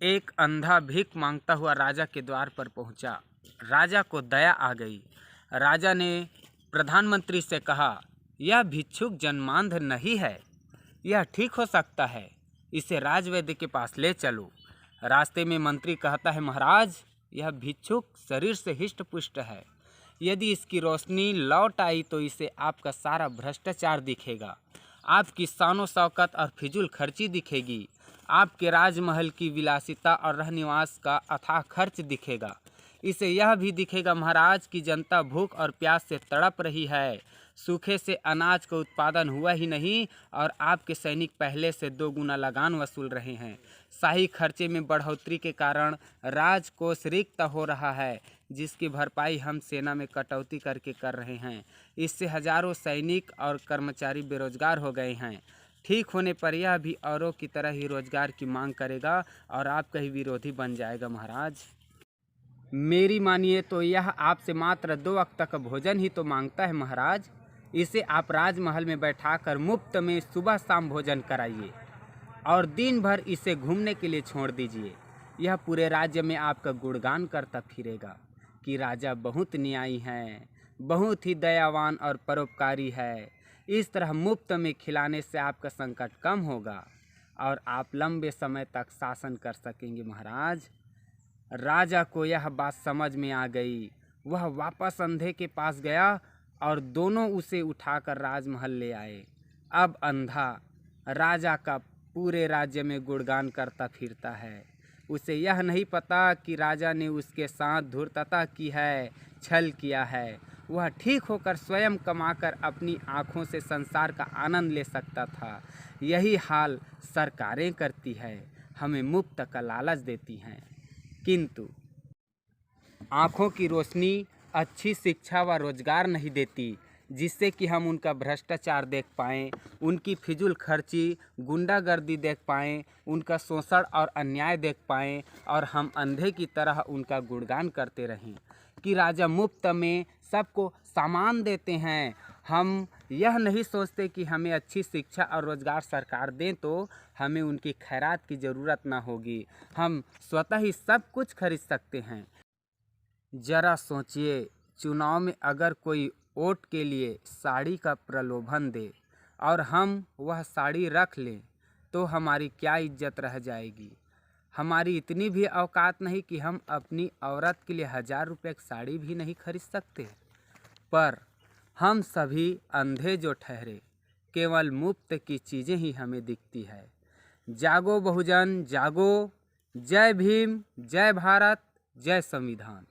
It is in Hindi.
एक अंधा भीख मांगता हुआ राजा के द्वार पर पहुंचा। राजा को दया आ गई। राजा ने प्रधानमंत्री से कहा, यह भिक्षुक जन्मांध नहीं है, यह ठीक हो सकता है, इसे राजवैद्य के पास ले चलो। रास्ते में मंत्री कहता है, महाराज, यह भिक्षुक शरीर से हिष्ट पुष्ट है, यदि इसकी रोशनी लौट आई तो इसे आपका सारा भ्रष्टाचार दिखेगा, आपकी शानो शौकत और फिजूल खर्ची दिखेगी, आपके राजमहल की विलासिता और रहनिवास का अथाह खर्च दिखेगा। इसे यह भी दिखेगा महाराज कि जनता भूख और प्यास से तड़प रही है, सूखे से अनाज का उत्पादन हुआ ही नहीं और आपके सैनिक पहले से 2 गुना लगान वसूल रहे हैं। शाही खर्चे में बढ़ोतरी के कारण राजकोष रिक्त हो रहा है, जिसकी भरपाई हम सेना में कटौती करके कर रहे हैं। इससे हजारों सैनिक और कर्मचारी बेरोजगार हो गए हैं। ठीक होने पर यह भी औरों की तरह ही रोजगार की मांग करेगा और आपका ही विरोधी बन जाएगा। महाराज, मेरी मानिए तो यह आपसे मात्र 2 वक्त का भोजन ही तो मांगता है। महाराज, इसे आप राजमहल में बैठाकर मुफ्त में सुबह शाम भोजन कराइए और दिन भर इसे घूमने के लिए छोड़ दीजिए। यह पूरे राज्य में आपका गुणगान करता फिरेगा कि राजा बहुत न्यायी हैं, बहुत ही दयावान और परोपकारी है। इस तरह मुफ्त में खिलाने से आपका संकट कम होगा और आप लंबे समय तक शासन कर सकेंगे। महाराज, राजा को यह बात समझ में आ गई। वह वापस अंधे के पास गया और दोनों उसे उठाकर राजमहल ले आए। अब अंधा राजा का पूरे राज्य में गुणगान करता फिरता है। उसे यह नहीं पता कि राजा ने उसके साथ धूर्तता की है, छल किया है। वह ठीक होकर स्वयं कमाकर अपनी आँखों से संसार का आनंद ले सकता था। यही हाल सरकारें करती है, हमें मुफ्त का लालच देती हैं, किंतु आँखों की रोशनी, अच्छी शिक्षा व रोजगार नहीं देती, जिससे कि हम उनका भ्रष्टाचार देख पाएँ, उनकी फिजूल खर्ची, गुंडागर्दी देख पाएँ, उनका शोषण और अन्याय देख पाएँ और हम अंधे की तरह उनका गुणगान करते रहें कि राजा मुफ्त में सबको सामान देते हैं। हम यह नहीं सोचते कि हमें अच्छी शिक्षा और रोजगार सरकार दें तो हमें उनकी खैरात की ज़रूरत ना होगी, हम स्वतः ही सब कुछ खरीद सकते हैं। ज़रा सोचिए, चुनाव में अगर कोई वोट के लिए साड़ी का प्रलोभन दे और हम वह साड़ी रख लें तो हमारी क्या इज्जत रह जाएगी। हमारी इतनी भी औकात नहीं कि हम अपनी औरत के लिए 1000 रुपये की साड़ी भी नहीं खरीद सकते। पर हम सभी अंधे जो ठहरे, केवल मुफ्त की चीज़ें ही हमें दिखती है। जागो बहुजन जागो। जय भीम, जय भारत, जय संविधान।